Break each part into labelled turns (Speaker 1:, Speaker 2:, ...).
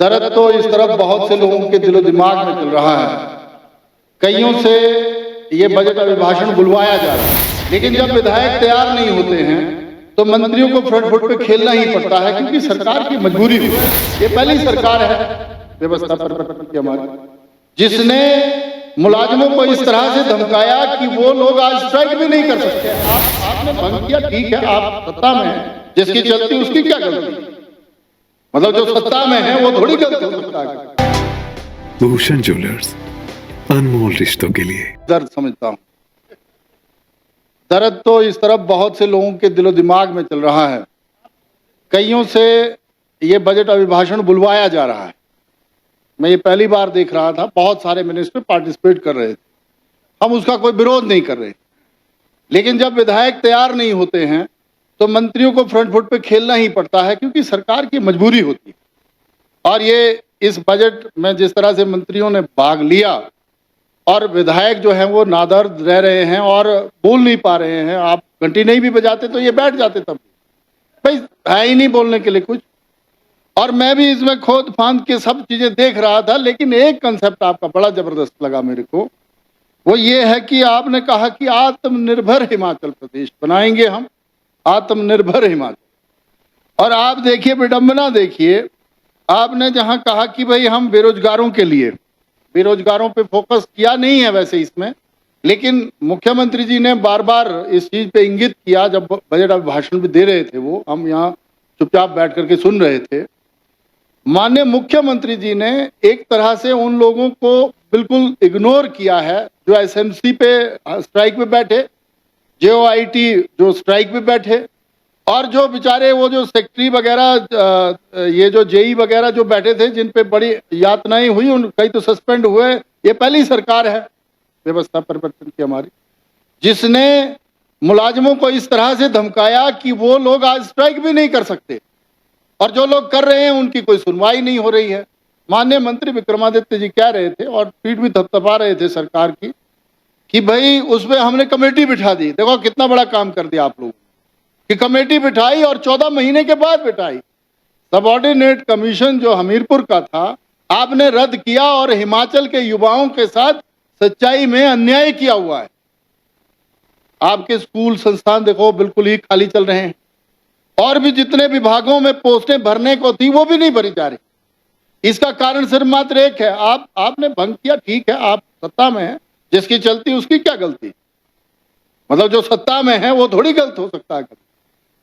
Speaker 1: दर्द तो इस तरफ बहुत से लोगों के दिलो दिमाग में चल रहा है। कईयों से ये बजट अभिभाषण बुलवाया जा रहा है, लेकिन जब विधायक तैयार नहीं होते हैं तो मंत्रियों को फ्रंट फुट पे खेलना ही पड़ता है, क्योंकि सरकार की मजबूरी है। ये पहली सरकार है व्यवस्था परिवर्तन की हमारी, जिसने मुलाजिमों को इस तरह से धमकाया कि वो लोग आज स्ट्राइक भी नहीं कर सकते। आपने भंग किया, ठीक है, आप सत्ता में हैं, जिसकी चलती उसकी क्या गलती? मतलब जो सत्ता में है वो थोड़ी गलत हो सकता है।
Speaker 2: भूषण ज्वेलर्स, अनमोल रिश्तों के लिए।
Speaker 1: दर्द समझता हूं, दर्द तो इस तरफ बहुत से लोगों के दिलो दिमाग में चल रहा है। कईयों से ये बजट अभिभाषण बुलवाया जा रहा है। मैं ये पहली बार देख रहा था, बहुत सारे मिनिस्टर पार्टिसिपेट कर रहे थे, हम उसका कोई विरोध नहीं कर रहे, लेकिन जब विधायक तैयार नहीं होते हैं तो मंत्रियों को फ्रंट फुट पे खेलना ही पड़ता है, क्योंकि सरकार की मजबूरी होती है। और ये इस बजट में जिस तरह से मंत्रियों ने भाग लिया और विधायक जो हैं वो नादर्द रह रहे हैं और बोल नहीं पा रहे हैं। आप घंटी नहीं भी बजाते तो ये बैठ जाते, तब भाई है ही नहीं बोलने के लिए कुछ। और मैं भी इसमें खोद फांद के सब चीजें देख रहा था, लेकिन एक कंसेप्ट आपका बड़ा जबरदस्त लगा मेरे को। वो ये है कि आपने कहा कि आत्मनिर्भर हिमाचल प्रदेश बनाएंगे हम, आत्मनिर्भर हिमाचल। और आप देखिए विडंबना, देखिए आपने जहां कहा कि भाई हम बेरोजगारों के लिए, बेरोजगारों पे फोकस किया नहीं है वैसे इसमें, लेकिन मुख्यमंत्री जी ने बार बार इस चीज पे इंगित किया जब बजट भाषण भी दे रहे थे। वो हम यहाँ चुपचाप बैठ करके सुन रहे थे। माननीय मुख्यमंत्री जी ने एक तरह से उन लोगों को बिल्कुल इग्नोर किया है जो एसएमसी पे स्ट्राइक पे बैठे, जेओआईटी जो स्ट्राइक पे बैठे, और जो बेचारे वो जो सेक्रेटरी वगैरह, ये जो जेई वगैरह जो बैठे थे, जिन पे बड़ी यातनाएं हुई, उन कई तो सस्पेंड हुए। ये पहली सरकार है व्यवस्था परिवर्तन की हमारी, जिसने मुलाजिमों को इस तरह से धमकाया कि वो लोग आज स्ट्राइक भी नहीं कर सकते, और जो लोग कर रहे हैं उनकी कोई सुनवाई नहीं हो रही है। माननीय मंत्री विक्रमादित्य जी कह रहे थे और पीठ भी थपथपा रहे थे सरकार की कि भाई उसमें हमने कमेटी बिठा दी। देखो कितना बड़ा काम कर दिया आप लोगों कि कमेटी बिठाई और 14 महीने के बाद बिठाई। सबऑर्डिनेट कमीशन जो हमीरपुर का था आपने रद्द किया, और हिमाचल के युवाओं के साथ सच्चाई में अन्याय किया हुआ है। आपके स्कूल संस्थान देखो बिल्कुल ही खाली चल रहे हैं, और भी जितने विभागों में पोस्टें भरने को थी वो भी नहीं भरी जा रही। इसका कारण सिर्फ मात्र एक है, आपने भंग किया, ठीक है, आप सत्ता में हैं, जिसकी चलती उसकी क्या गलती? मतलब जो सत्ता में है वो थोड़ी गलत हो सकता है,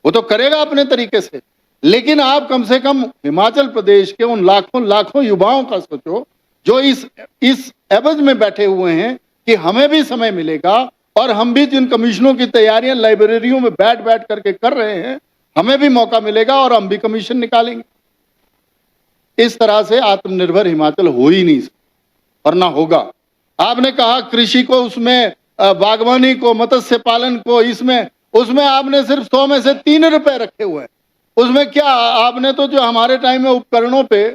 Speaker 1: वो तो करेगा अपने तरीके से। लेकिन आप कम से कम हिमाचल प्रदेश के उन लाखों लाखों युवाओं का सोचो जो इस एवज में बैठे हुए हैं कि हमें भी समय मिलेगा, और हम भी जिन कमीशनों की तैयारियां लाइब्रेरियों में बैठ बैठ करके कर रहे हैं, हमें भी मौका मिलेगा और हम भी कमीशन निकालेंगे। इस तरह से आत्मनिर्भर हिमाचल हो ही नहीं सकता और ना होगा। आपने कहा कृषि को, उसमें बागवानी को, मत्स्य पालन को, इसमें उसमें आपने सिर्फ 100 में से 3 रुपए रखे हुए हैं। उसमें क्या आपने तो जो हमारे टाइम में उपकरणों पे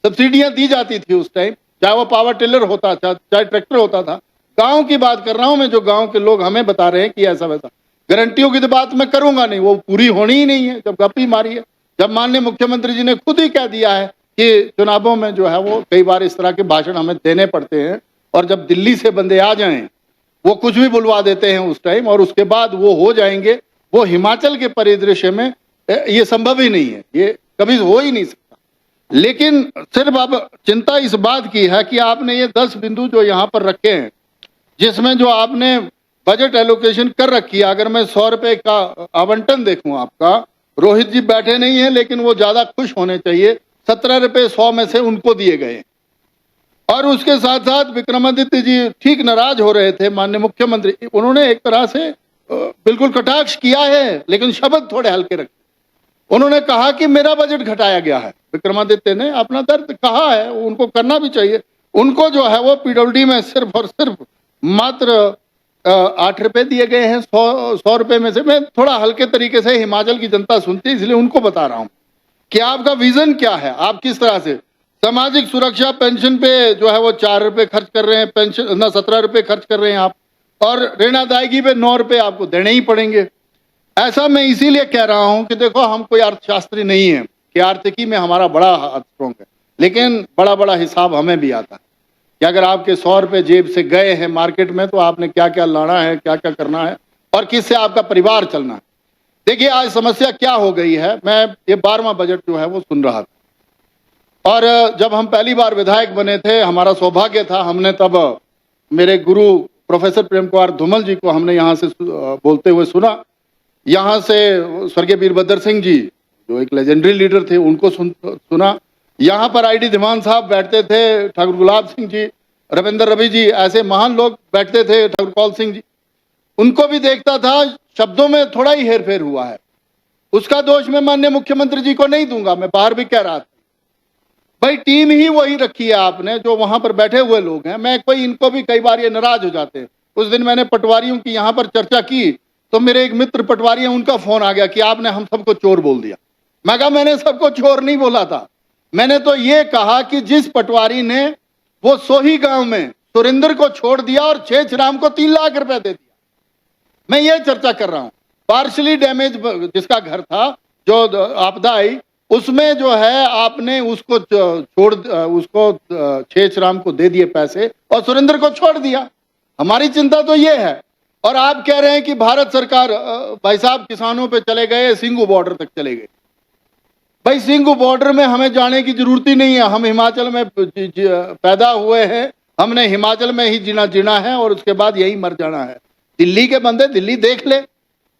Speaker 1: सब्सिडियां दी जाती थी उस टाइम, चाहे वो पावर टिलर होता था, चाहे ट्रैक्टर होता था, गांव की बात कर रहा हूं मैं, जो गांव के लोग हमें बता रहे हैं कि ऐसा वैसा। गारंटियों की तो बात मैं करूंगा नहीं, वो पूरी होनी ही नहीं है जब गप्पी मारी है। जब माननीय मुख्यमंत्री जी ने खुद ही कह दिया है कि चुनावों में जो है वो कई बार इस तरह के भाषण हमें देने पड़ते हैं, और जब दिल्ली से बंदे आ जाएं वो कुछ भी बुलवा देते हैं उस टाइम, और उसके बाद वो हो जाएंगे। वो हिमाचल के परिदृश्य में ये संभव ही नहीं है, ये कभी हो ही नहीं सकता। लेकिन सिर्फ अब चिंता इस बात की है कि आपने ये 10 बिंदु जो यहाँ पर रखे हैं, जिसमें जो आपने बजट एलोकेशन कर रखी है, अगर मैं 100 रुपए का आवंटन देखूं आपका, रोहित जी बैठे नहीं है लेकिन वो ज्यादा खुश होने चाहिए, 17 रुपए 100 में से उनको दिए गए। और उसके साथ साथ विक्रमादित्य जी ठीक नाराज हो रहे थे, माननीय मुख्यमंत्री, उन्होंने एक तरह से बिल्कुल कटाक्ष किया है, लेकिन शब्द थोड़े हल्के रखे। उन्होंने कहा कि मेरा बजट घटाया गया है। विक्रमादित्य ने अपना दर्द कहा है, उनको करना भी चाहिए। उनको जो है वो पीडब्ल्यूडी में सिर्फ और सिर्फ मात्र 8 रुपए दिए गए हैं 100 रुपए में से। मैं थोड़ा हल्के तरीके से, हिमाचल की जनता सुनती है इसलिए उनको बता रहा हूं कि आपका विजन क्या है, आप किस तरह से सामाजिक सुरक्षा पेंशन पे जो है वो 4 रुपए खर्च कर रहे हैं, पेंशन ना 17 रुपए खर्च कर रहे हैं आप, और ऋण अदायगी पे 9 रुपए आपको देने ही पड़ेंगे। ऐसा मैं इसीलिए कह रहा हूं कि देखो हम कोई अर्थशास्त्री नहीं है कि आर्थिकी में हमारा बड़ा हाथ स्ट्रॉन्ग है, लेकिन बड़ा बड़ा हिसाब हमें भी आता है कि अगर आपके 100 रुपए जेब से गए हैं मार्केट में तो आपने क्या क्या लाना है, क्या क्या करना है और किससे आपका परिवार चलना है। देखिए आज समस्या क्या हो गई है, मैं ये 12वां बजट जो है वो सुन रहा था और जब हम पहली बार विधायक बने थे हमारा सौभाग्य था, हमने तब मेरे गुरु प्रोफेसर प्रेम कुमार धूमल जी को हमने यहाँ से बोलते हुए सुना। यहाँ से स्वर्गीय वीरभद्र सिंह जी जो एक लेजेंडरी लीडर थे उनको सुना। यहाँ पर आईडी धीमान साहब बैठते थे, ठाकुर गुलाब सिंह जी, रविंद्र रवि जी, ऐसे महान लोग बैठते थे, ठाकुर कौल सिंह जी, उनको भी देखता था। शब्दों में थोड़ा ही हेरफेर हुआ है, उसका दोष मैं माननीय मुख्यमंत्री जी को नहीं दूंगा। मैं बाहर भी कह रहा था भाई टीम ही वही रखी है आपने जो वहां पर बैठे हुए लोग हैं। मैं कोई इनको भी कई बार ये नाराज हो जाते हैं। उस दिन मैंने पटवारियों की यहाँ पर चर्चा की तो मेरे एक मित्र पटवारी हैं, उनका फोन आ गया कि आपने हम सबको चोर बोल दिया। मैं कहा मैंने सबको चोर नहीं बोला था, मैंने तो ये कहा कि जिस पटवारी ने वो सोही गांव में सुरेंद्र को छोड़ दिया और छेछराम को 3 लाख रुपए दे दिया, मैं ये चर्चा कर रहा हूं। पार्शली डैमेज जिसका घर था, जो आपदा आई, उसमें जो है आपने उसको छोड़, उसको छेछराम को दे दिए पैसे और सुरेंद्र को छोड़ दिया। हमारी चिंता तो ये है। और आप कह रहे हैं कि भारत सरकार, भाई साहब किसानों पे चले गए, सिंगू बॉर्डर तक चले गए। भाई सिंगू बॉर्डर में हमें जाने की जरूरत ही नहीं है, हम हिमाचल में पैदा हुए हैं, हमने हिमाचल में ही जीना है और उसके बाद यही मर जाना है। दिल्ली के बंदे दिल्ली देख ले।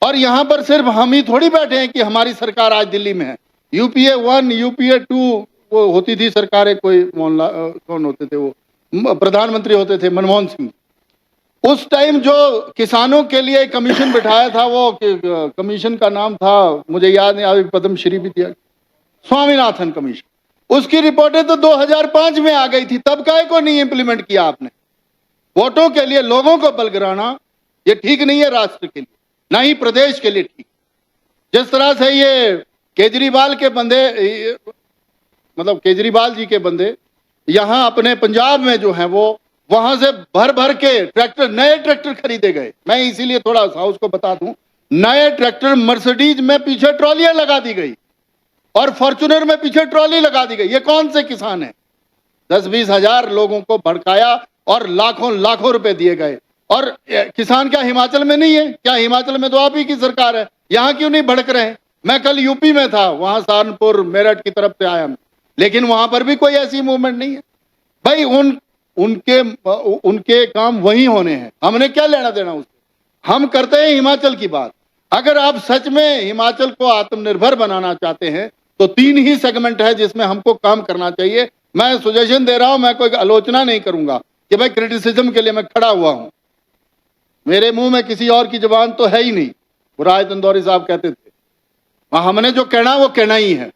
Speaker 1: और यहाँ पर सिर्फ हम ही थोड़ी बैठे हैं कि हमारी सरकार आज दिल्ली में है। यूपीए 1, यूपीए 2 वो होती थी सरकारें, कोई कौन होते थे, वो प्रधानमंत्री होते थे मनमोहन सिंह। उस टाइम जो किसानों के लिए कमीशन बिठाया था, वो कमीशन का नाम था, मुझे याद नहीं, अभी पद्मश्री भी दिया, स्वामीनाथन कमीशन। उसकी रिपोर्टें तो 2005 में आ गई थी, तब काहे को नहीं इंप्लीमेंट किया आपने? वोटों के लिए लोगों को बलगराना ये ठीक नहीं है राष्ट्र के लिए, ना ही प्रदेश के लिए ठीक। जिस तरह से ये केजरीवाल के बंदे, मतलब केजरीवाल जी के बंदे यहां अपने पंजाब में जो है वो वहां से भर भर के ट्रैक्टर, नए ट्रैक्टर खरीदे गए। मैं इसीलिए थोड़ा सा उसको बता दूं, नए ट्रैक्टर मर्सिडीज में पीछे ट्रॉलियां लगा दी गई और फॉर्च्यूनर में पीछे ट्रॉली लगा दी गई। ये कौन से किसान है? 10-20 हजार लोगों को भड़काया और लाखों लाखों रुपए दिए गए। और किसान क्या हिमाचल में नहीं है? क्या हिमाचल में तो आप ही की सरकार है, यहां क्यों नहीं भड़क रहे? मैं कल यूपी में था, वहां सहारनपुर मेरठ की तरफ से आया, लेकिन वहां पर भी कोई ऐसी मूवमेंट नहीं है। भाई उनके काम वही होने हैं, हमने क्या लेना देना उससे? हम करते हैं हिमाचल की बात। अगर आप सच में हिमाचल को आत्मनिर्भर बनाना चाहते हैं तो 3 ही सेगमेंट है जिसमें हमको काम करना चाहिए। मैं सजेशन दे रहा हूं, मैं कोई आलोचना नहीं करूंगा कि भाई क्रिटिसिज्म के लिए मैं खड़ा हुआ हूं, मेरे मुंह में किसी और की जुबान तो है ही नहीं। राज इंदौरी साहब कहते थे हमने जो कहना वो कहना ही है।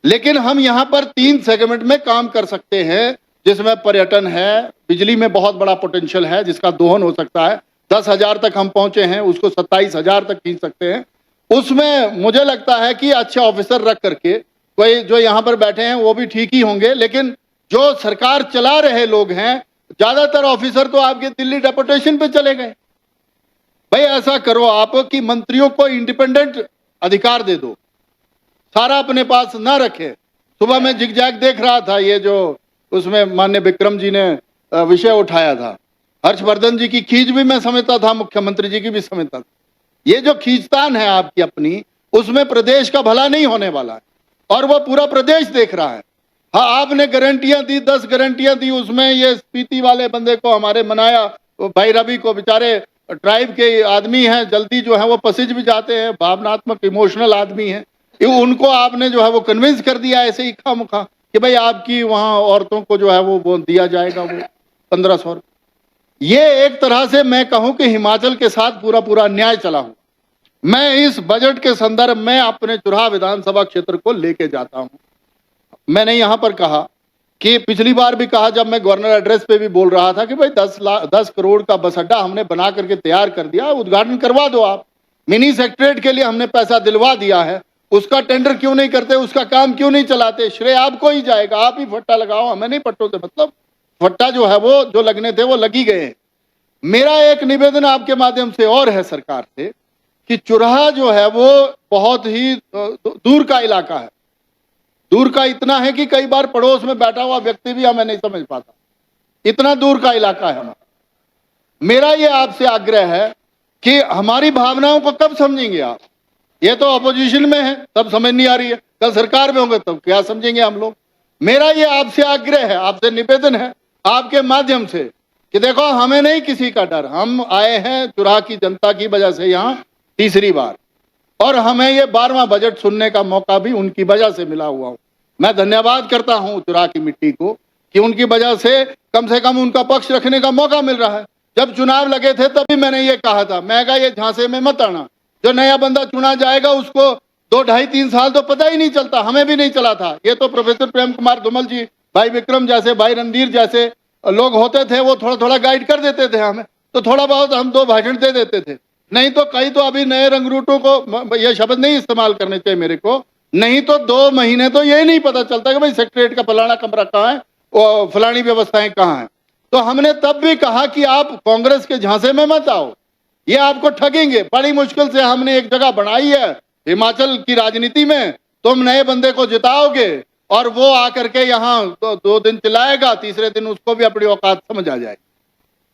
Speaker 1: लेकिन हम यहां पर 3 सेगमेंट में काम कर सकते हैं, जिसमें पर्यटन है, बिजली में बहुत बड़ा पोटेंशियल है जिसका दोहन हो सकता है। 10,000 तक हम पहुंचे हैं, उसको 27,000 तक खींच सकते हैं। उसमें मुझे लगता है कि अच्छे ऑफिसर रख करके, कोई जो यहाँ पर बैठे हैं वो भी ठीक ही होंगे, लेकिन जो सरकार चला रहे लोग हैं, ज्यादातर ऑफिसर तो आपके दिल्ली डेपुटेशन पे चले गए। भाई ऐसा करो आप कि मंत्रियों को इंडिपेंडेंट अधिकार दे दो, सारा अपने पास ना रखे। सुबह में जिगजैग देख रहा था, ये जो उसमें माननीय विक्रम जी ने विषय उठाया था, हर्षवर्धन जी की खींच भी मैं समझता था, मुख्यमंत्री जी की भी समझता था। ये जो खींचतान है आपकी अपनी, उसमें प्रदेश का भला नहीं होने वाला है और वो पूरा प्रदेश देख रहा है। हाँ, आपने गारंटियां दी, 10 गारंटियां दी, उसमें ये स्पीति वाले बंदे को हमारे मनाया, भाई रवि को, बेचारे ट्राइब के आदमी हैं, जल्दी जो है वो पसिज भी जाते हैं, भावनात्मक इमोशनल आदमी हैं, उनको आपने जो है वो कन्विंस कर दिया ऐसे ही खामखा कि भाई आपकी वहां औरतों को जो है वो दिया जाएगा वो 1500। ये एक तरह से मैं कहूं कि हिमाचल के साथ पूरा पूरा अन्याय चला हूं। मैं इस बजट के संदर्भ में अपने चुराह विधानसभा क्षेत्र को लेके जाता हूं। मैंने यहां पर कहा कि पिछली बार भी कहा, जब मैं गवर्नर एड्रेस पे भी बोल रहा था कि भाई 10 करोड़ का बस अड्डा हमने बना करके तैयार कर दिया, उद्घाटन करवा दो आप। मिनी सेक्रेटरीट के लिए हमने पैसा दिलवा दिया है, उसका टेंडर क्यों नहीं करते, उसका काम क्यों नहीं चलाते? श्रेय आपको ही जाएगा, आप ही फट्टा लगाओ, हमें नहीं पट्टों से मतलब। फट्टा जो है वो जो लगने थे वो लगी गए हैं। मेरा एक निवेदन आपके माध्यम से और है सरकार से कि चुराह जो है वो बहुत ही दूर का इलाका है, दूर का इतना है कि कई बार पड़ोस में बैठा हुआ व्यक्ति भी हमें नहीं समझ पाता, इतना दूर का इलाका है हमारा। मेरा ये आपसे आग्रह है कि हमारी भावनाओं को कब समझेंगे आप? ये तो अपोजिशन में है, तब समझ नहीं आ रही है, कल सरकार में होंगे तब क्या समझेंगे हम लोग। मेरा ये आपसे आग्रह है, आपसे निवेदन है आपके माध्यम से कि देखो, हमें नहीं किसी का डर, हम आए हैं चुराह की जनता की वजह से यहाँ तीसरी बार, और हमें ये 12वां बजट सुनने का मौका भी उनकी वजह से मिला हुआ हूं। मैं धन्यवाद करता हूं चुराह की मिट्टी को कि उनकी वजह से कम उनका पक्ष रखने का मौका मिल रहा है। जब चुनाव लगे थे तभी मैंने ये कहा था, मैं कहा ये झांसे में मत आना, जो नया बंदा चुना जाएगा उसको 2, 2.5, 3 साल तो पता ही नहीं चलता, हमें भी नहीं चला था। ये तो प्रोफेसर प्रेम कुमार धूमल जी, भाई विक्रम जैसे, भाई रणधीर जैसे लोग होते थे, वो थोड़ा थोड़ा गाइड कर देते थे हमें, तो थोड़ा बहुत हम 2 भाषण दे देते थे। नहीं तो कई तो अभी नए रंगरूटों को, ये शब्द नहीं इस्तेमाल करने चाहिए मेरे को, नहीं तो 2 महीने तो ये नहीं पता चलता कि भाई सेक्रेटरीट का फलाना कमरा कहाँ है और फलानी व्यवस्थाएं कहाँ हैं। तो हमने तब भी कहा कि आप कांग्रेस के झांसे में मत आओ, ये आपको ठगेंगे। बड़ी मुश्किल से हमने एक जगह बनाई है हिमाचल की राजनीति में, तुम नए बंदे को जिताओगे और वो आकर के यहाँ 2 दिन चिल्लाएगा, तीसरे दिन उसको भी अपनी औकात समझ आ जाएगी।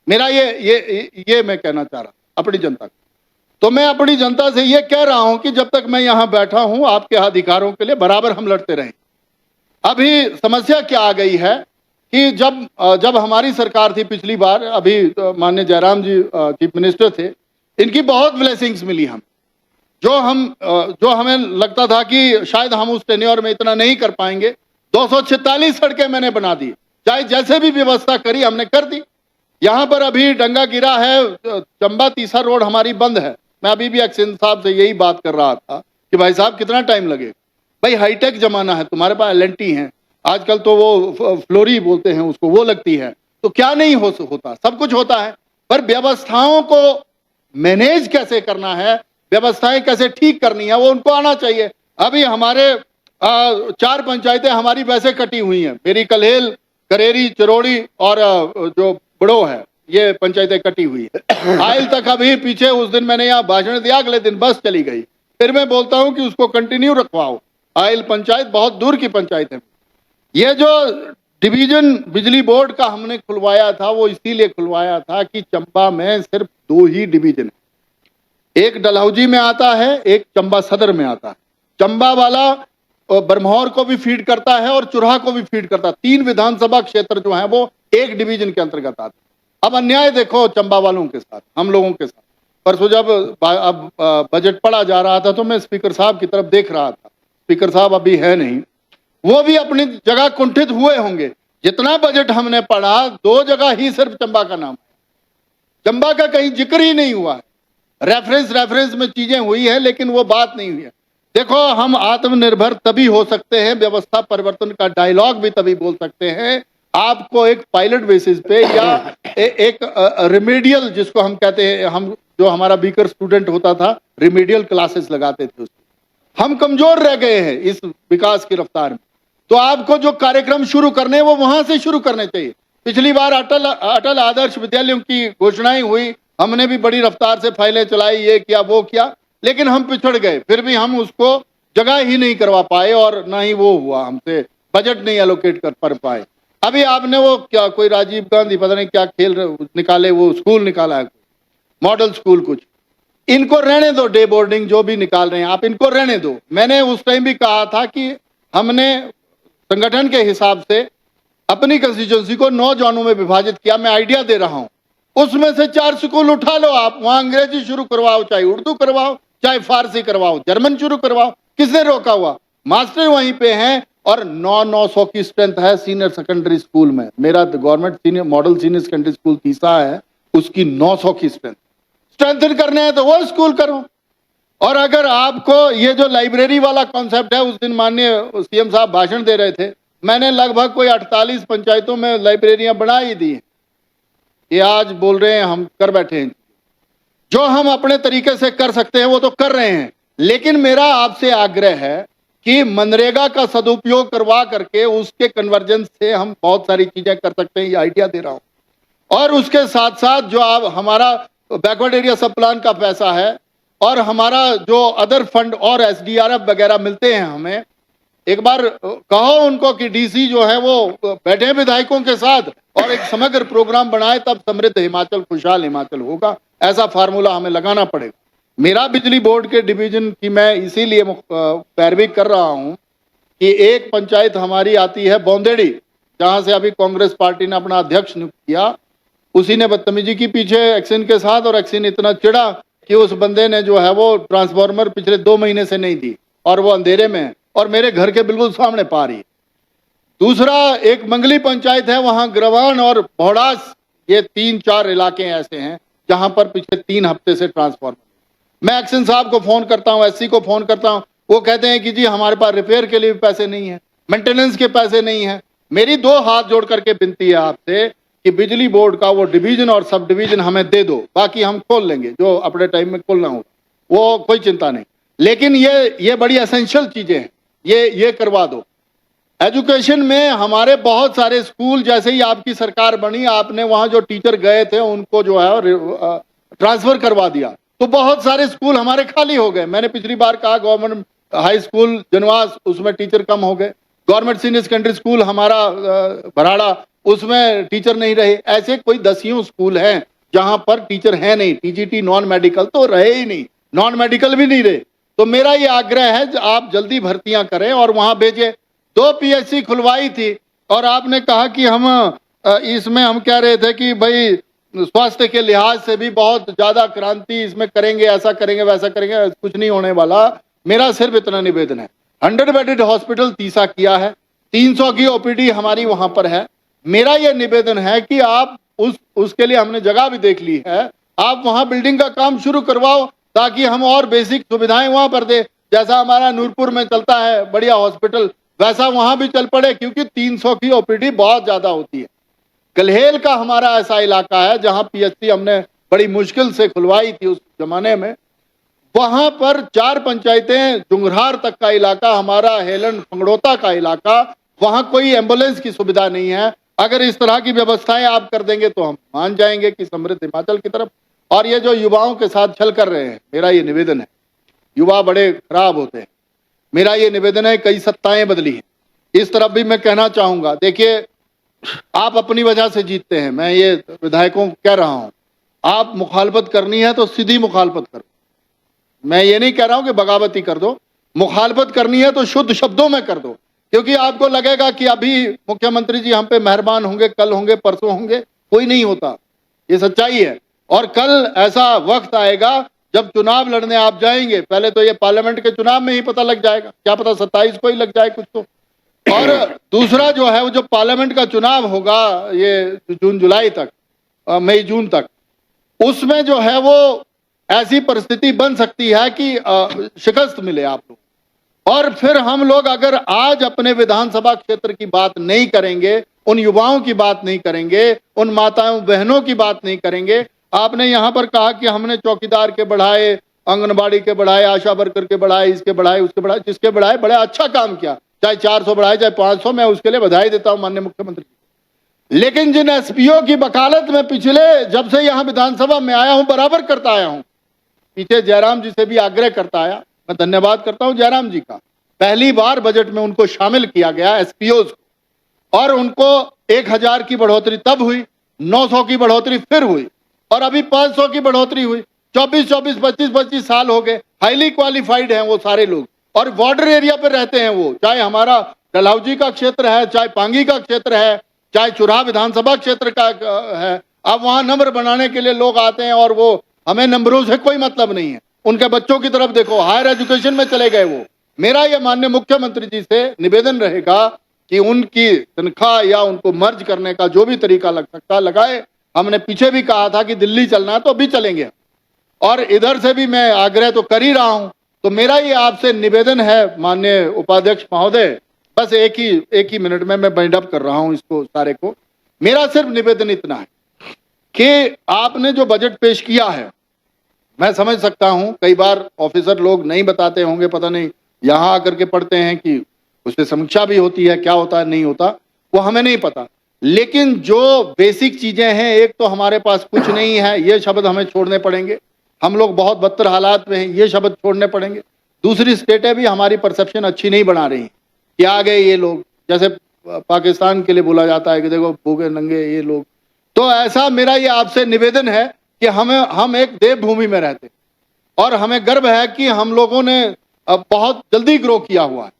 Speaker 1: मेरा ये मैं कहना चाह रहा अपनी जनता को। तो मैं अपनी जनता से ये कह रहा हूं कि जब तक मैं यहां बैठा हूं, आपके अधिकारों के लिए बराबर हम लड़ते रहें। अभी समस्या क्या आ गई है कि जब हमारी सरकार थी पिछली बार, अभी माननीय जयराम जी चीफ मिनिस्टर थे, इनकी बहुत ब्लेसिंग्स मिली हम, जो हमें लगता था कि शायद हम उस टेन्योर में इतना नहीं कर पाएंगे। 246 सड़कें मैंने बना दी, चाहे जैसे भी व्यवस्था करी हमने कर दी। यहां पर अभी डंगा गिरा है, चंबा तीसरा रोड हमारी बंद है। मैं अभी भी एक्शन साहब से यही बात कर रहा था कि भाई साहब कितना टाइम लगेगा, भाई हाईटेक जमाना है, तुम्हारे पास एलएनटी है, आजकल तो वो फ्लोरी बोलते हैं उसको, वो लगती है, तो क्या नहीं होता, सब कुछ होता है, पर व्यवस्थाओं को मैनेज कैसे करना है, व्यवस्थाएं कैसे ठीक करनी है, वो उनको आना चाहिए। अभी हमारे 4 पंचायतें हमारी वैसे कटी हुई हैं, मेरी कल्हेल, करेरी, चरोड़ी और जो बड़ो है, ये पंचायतें कटी हुई है। आयल तक अभी पीछे उस दिन मैंने यहाँ भाषण दिया, अगले दिन बस चली गई। फिर मैं बोलता हूं कि उसको कंटिन्यू रखवाओ। आयल पंचायत बहुत दूर की पंचायत है। ये जो डिवीजन बिजली बोर्ड का हमने खुलवाया था, वो इसीलिए खुलवाया था कि चंबा में सिर्फ 2 ही डिवीजन है, एक डलहौजी में आता है, एक चंबा सदर में आता है। चंबा वाला बरमौर को भी फीड करता है और चुराह को भी फीड करता है। 3 विधानसभा क्षेत्र जो है वो एक डिवीजन के अंतर्गत आते हैं। अब अन्याय देखो चंबा वालों के साथ, हम लोगों के साथ। परसों जब अब बजट पढ़ा जा रहा था तो मैं स्पीकर साहब की तरफ देख रहा था, स्पीकर साहब अभी है नहीं, वो भी अपनी जगह कुंठित हुए होंगे। जितना बजट हमने पढ़ा, 2 जगह ही सिर्फ चंबा का नाम है, चंबा का कहीं जिक्र ही नहीं हुआ है। रेफरेंस में चीजें हुई है लेकिन वो बात नहीं हुई है। देखो, हम आत्मनिर्भर तभी हो सकते हैं, व्यवस्था परिवर्तन का डायलॉग भी तभी बोल सकते हैं, आपको एक पायलट बेसिस पे या एक रिमेडियल, जिसको हम कहते हैं, हम जो हमारा वीकर स्टूडेंट होता था, रिमेडियल क्लासेस लगाते थे उसको। हम कमजोर रह गए हैं इस विकास की रफ्तार में, तो आपको जो कार्यक्रम शुरू करने वो वहां से शुरू करने चाहिए। पिछली बार अटल आदर्श विद्यालयों की घोषणाएं हुई, हमने भी बड़ी रफ्तार से फाइलें चलाई, ये किया वो किया, लेकिन हम पिछड़ गए, फिर भी हम उसको जगह ही नहीं करवा पाए और ना ही वो हुआ, हमसे बजट नहीं एलोकेट कर पाए। अभी आपने वो क्या, कोई राजीव गांधी पता नहीं क्या खेल निकाले, वो स्कूल निकाला है, मॉडल स्कूल कुछ, इनको रहने दो, डे बोर्डिंग जो भी निकाल रहे हैं आप, इनको रहने दो। मैंने उस टाइम भी कहा था कि हमने संगठन के हिसाब से अपनी कंस्टिट्यूंसी को 9 जोनों में विभाजित किया। मैं आइडिया दे रहा हूं, उसमें से 4 स्कूल उठा लो आप, वहां अंग्रेजी शुरू करवाओ, चाहे उर्दू करवाओ, चाहे फारसी करवाओ, जर्मन शुरू करवाओ, किसने रोका हुआ? मास्टर वहीं पे हैं और 900 की स्ट्रेंथ है सीनियर सेकेंडरी स्कूल में। मेरा government senior model senior secondary school तीसरा है, उसकी 900 की स्ट्रेंथन करने हैं तो वो स्कूल करो। और अगर आपको ये जो लाइब्रेरी वाला कॉन्सेप्ट है, उस दिन माननीय सीएम साहब भाषण दे रहे थे, मैंने लगभग कोई 48 पंचायतों में लाइब्रेरियां बना ही दी। ये आज बोल रहे हैं हम कर बैठे हैं, जो हम अपने तरीके से कर सकते हैं वो तो कर रहे हैं, लेकिन मेरा आपसे आग्रह है कि मनरेगा का सदुपयोग करवा करके उसके कन्वर्जेंस से हम बहुत सारी चीजें कर सकते हैं, ये आइडिया दे रहा हूं। और उसके साथ साथ जो आप हमारा बैकवर्ड एरिया सब प्लान का पैसा है और हमारा जो अदर फंड और एसडीआरएफ वगैरह मिलते हैं हमें, एक बार कहो उनको कि डीसी जो है वो बैठे विधायकों के साथ और एक समग्र प्रोग्राम बनाए, तब समृद्ध हिमाचल, खुशहाल हिमाचल होगा। ऐसा फार्मूला हमें लगाना पड़ेगा। मेरा बिजली बोर्ड के डिवीजन की मैं इसीलिए पैरवी कर रहा हूं कि एक पंचायत हमारी आती है बौंदेड़ी, जहां से अभी कांग्रेस पार्टी ने अपना अध्यक्ष नियुक्त किया। उसी ने बदतमीजी की पीछे एक्सिन के साथ, और एक्सिन इतना चिढ़ा कि उस बंदे ने जो है वो ट्रांसफार्मर पिछले 2 महीने से नहीं दी, और वो अंधेरे में है और मेरे घर के बिल्कुल सामने पा रही है। दूसरा, एक मंगली पंचायत है, वहां ग्रवान और भौड़ास, ये 3-4 इलाके ऐसे हैं जहां पर पिछले 3 हफ्ते से ट्रांसफार्मर। मैं एक्शन साहब को फोन करता हूं, एससी को फोन करता हूं, वो कहते हैं कि जी हमारे पास रिपेयर के लिए भी पैसे नहीं है, मेंटेनेंस के पैसे नहीं है। मेरी 2 हाथ जोड़ करके विनती है आपसे कि बिजली बोर्ड का वो डिवीजन और सब डिवीजन हमें दे दो, बाकी हम खोल लेंगे, जो अपने टाइम में खोलना होगा, वो कोई चिंता नहीं। लेकिन ये बड़ी एसेंशियल चीजें हैं, ये करवा दो। एजुकेशन में हमारे बहुत सारे स्कूल, जैसे ही आपकी सरकार बनी, आपने वहां जो टीचर गए थे उनको जो है ट्रांसफर करवा दिया, तो बहुत सारे स्कूल हमारे खाली हो गए। मैंने पिछली बार कहा गवर्नमेंट हाई स्कूल जनवास, उसमें टीचर कम हो गए। गवर्नमेंट सीनियर सेकेंडरी स्कूल हमारा भराड़ा, उसमें टीचर नहीं रहे। ऐसे कोई 10 स्कूल हैं जहां पर टीचर है नहीं। टीजीटी नॉन मेडिकल तो रहे ही नहीं, नॉन मेडिकल भी नहीं रहे। तो मेरा ये आग्रह है कि आप जल्दी भर्तियां करें और वहां भेजें। 2 पीएचसी खुलवाई थी और आपने कहा कि हम इसमें हम कह रहे थे कि भाई स्वास्थ्य के लिहाज से भी बहुत ज्यादा क्रांति इसमें करेंगे, ऐसा करेंगे, वैसा करेंगे। कुछ नहीं होने वाला। मेरा सिर्फ इतना निवेदन है, 100 बेडेड हॉस्पिटल तीसा किया है, 300 की ओपीडी हमारी वहां पर है। मेरा यह निवेदन है कि आप उसके लिए हमने जगह भी देख ली है, आप वहां बिल्डिंग का काम शुरू करवाओ, ताकि हम और बेसिक सुविधाएं वहां पर दे। जैसा हमारा नूरपुर में चलता है बढ़िया हॉस्पिटल, वैसा वहां भी चल पड़े, क्योंकि 300 की ओपीडी बहुत ज्यादा होती है। गलहेल का हमारा ऐसा इलाका है जहां पीएचसी हमने बड़ी मुश्किल से खुलवाई थी उस जमाने में। वहां पर 4 पंचायतें, जुंगरहार तक का इलाका हमारा, हेलन फंगड़ोता का इलाका, वहां कोई एम्बुलेंस की सुविधा नहीं है। अगर इस तरह की व्यवस्थाएं आप कर देंगे तो हम मान जाएंगे कि समृद्ध हिमाचल की तरफ। और ये जो युवाओं के साथ छल कर रहे हैं, मेरा ये निवेदन है, युवा बड़े खराब होते हैं। मेरा ये निवेदन है, कई सत्ताएं बदली हैं, इस तरफ भी मैं कहना चाहूंगा। देखिए, आप अपनी वजह से जीतते हैं, मैं ये विधायकों को कह रहा हूं, आप मुखालफत करनी है तो सीधी मुखालफत करो। मैं ये नहीं कह रहा हूं कि बगावती कर दो, मुखालफत करनी है तो शुद्ध शब्दों में कर दो, क्योंकि आपको लगेगा कि अभी मुख्यमंत्री जी हम पे मेहरबान होंगे, कल होंगे, परसों होंगे, कोई नहीं होता, ये सच्चाई है। और कल ऐसा वक्त आएगा जब चुनाव लड़ने आप जाएंगे, पहले तो ये पार्लियामेंट के चुनाव में ही पता लग जाएगा, क्या पता 27 को ही लग जाए कुछ तो। और दूसरा जो है, वो जो पार्लियामेंट का चुनाव होगा ये जून जुलाई तक, मई जून तक, उसमें जो है वो ऐसी परिस्थिति बन सकती है कि शिकस्त मिले आप लोग। और फिर हम लोग अगर आज अपने विधानसभा क्षेत्र की बात नहीं करेंगे, उन युवाओं की बात नहीं करेंगे, उन माताओं बहनों की बात नहीं करेंगे। आपने यहां पर कहा कि हमने चौकीदार के बढ़ाए, आंगनबाड़ी के बढ़ाए, आशा वर्कर के बढ़ाए, इसके बढ़ाए, उसके बढ़ाए, जिसके बढ़ाए बड़ा अच्छा काम किया, चाहे 400 बढ़ाए चाहे 500, मैं उसके लिए बधाई देता हूं माननीय मुख्यमंत्री। लेकिन जिन एसपीओ की वकालत में पिछले जब से यहां विधानसभा में आया हूं बराबर करता आया हूं, पीछे जयराम जी से भी आग्रह करता आया, मैं धन्यवाद करता हूं जयराम जी का। पहली बार बजट में उनको शामिल किया गया एसपीओ को, और उनको 1000 की बढ़ोतरी तब हुई, 900 की बढ़ोतरी फिर हुई, और अभी 500 की बढ़ोतरी हुई। 24-24, 25-25 साल हो गए, हाईली क्वालिफाइड हैं वो सारे लोग, और बॉर्डर एरिया पर रहते हैं वो, चाहे हमारा डलहौजी का क्षेत्र है, चाहे पांगी का क्षेत्र है, चाहे चुराह विधानसभा क्षेत्र का है। अब वहां नंबर बनाने के लिए लोग आते हैं, और वो हमें नंबरों से कोई मतलब नहीं है। उनके बच्चों की तरफ देखो, हायर एजुकेशन में चले गए वो। मेरा यह माननीय मुख्यमंत्री जी से निवेदन रहेगा कि उनकी तनख्वाह या उनको मर्ज करने का जो भी तरीका लग सकता लगाए। हमने पीछे भी कहा था कि दिल्ली चलना है तो अभी चलेंगे, और इधर से भी मैं आग्रह तो कर ही रहा हूं। तो मेरा ये आपसे निवेदन है माननीय उपाध्यक्ष महोदय, बस एक ही मिनट में मैं बाइंड अप कर रहा हूं इसको सारे को। मेरा सिर्फ निवेदन इतना है कि आपने जो बजट पेश किया है, मैं समझ सकता हूं कई बार ऑफिसर लोग नहीं बताते होंगे, पता नहीं यहां आकर के पढ़ते हैं कि उससे समीक्षा भी होती है, क्या होता है नहीं होता वो हमें नहीं पता। लेकिन जो बेसिक चीजें हैं, एक तो हमारे पास कुछ नहीं है, ये शब्द हमें छोड़ने पड़ेंगे। हम लोग बहुत बदतर हालात में हैं, ये शब्द छोड़ने पड़ेंगे। दूसरी स्टेटें भी हमारी परसेप्शन अच्छी नहीं बना रही, कि आ गए ये लोग, जैसे पाकिस्तान के लिए बोला जाता है कि देखो भूखे नंगे ये लोग। तो ऐसा मेरा ये आपसे निवेदन है कि हम एक देवभूमि में रहते हैं और हमें गर्व है कि हम लोगों ने बहुत जल्दी ग्रो किया हुआ है।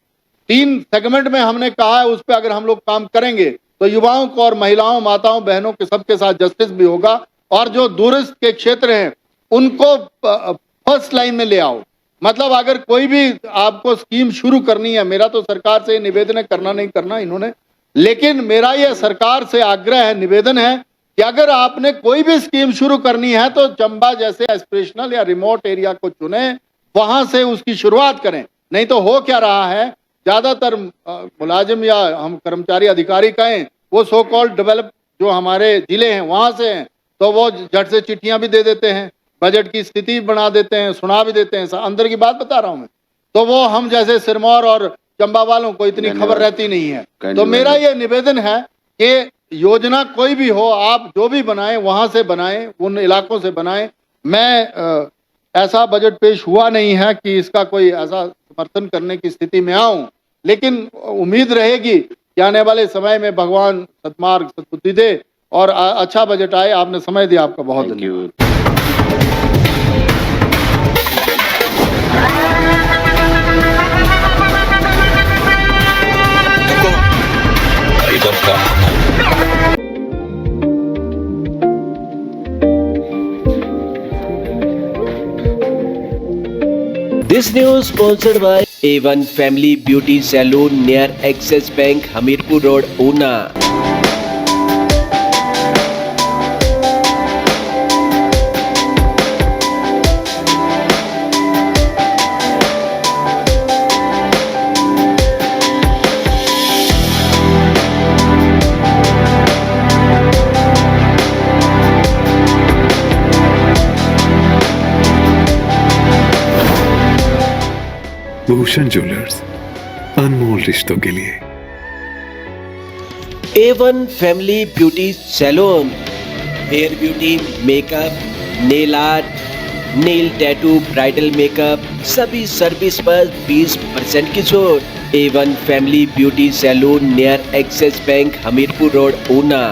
Speaker 1: 3 सेगमेंट में हमने कहा है, उस पर अगर हम लोग काम करेंगे तो युवाओं को और महिलाओं, माताओं, बहनों के सबके साथ जस्टिस भी होगा और जो दूरस्थ के क्षेत्र हैं उनको फर्स्ट लाइन में ले आओ। मतलब अगर कोई भी आपको स्कीम शुरू करनी है, मेरा तो सरकार से निवेदन है, करना नहीं करना इन्होंने, लेकिन मेरा ये सरकार से आग्रह है, निवेदन है कि अगर आपने कोई भी स्कीम शुरू करनी है तो चंबा जैसे एस्पिरेशनल या रिमोट एरिया को चुने, वहां से उसकी शुरुआत करें। नहीं तो हो क्या रहा है, ज्यादातर मुलाजिम या हम कर्मचारी अधिकारी कहें, वो सो कॉल्ड डेवलप जो हमारे जिले हैं वहां से हैं, तो वो झट से चिट्ठियां भी दे देते हैं, बजट की स्थिति बना देते हैं, सुना भी देते हैं, अंदर की बात बता रहा हूं मैं। तो वो हम जैसे सिरमौर और चंबा वालों को इतनी खबर रहती नहीं है। तो मेरा ये निवेदन है कि योजना कोई भी हो, आप जो भी बनाएं वहां से बनाएं, उन इलाकों से बनाएं। मैं ऐसा बजट पेश हुआ नहीं है कि इसका कोई ऐसा समर्थन करने की स्थिति में आऊं, लेकिन उम्मीद रहेगी कि आने वाले समय में भगवान सद्मार्ग सद्बुद्धि दे और अच्छा बजट आए। आपने समय दिया, आपका बहुत धन्यवाद।
Speaker 3: This news sponsored by A1 Family Beauty Salon near Axis Bank, Hamirpur Road, Una.
Speaker 2: Bhushan jewellers, अनमोल रिश्तों के लिए।
Speaker 3: A1 Family Beauty Salon, hair beauty, makeup, nail art, nail tattoo, bridal makeup, सभी सर्विस पर 20% की छूट। A1 family beauty salon near Axis Bank, Hamirpur road, Una.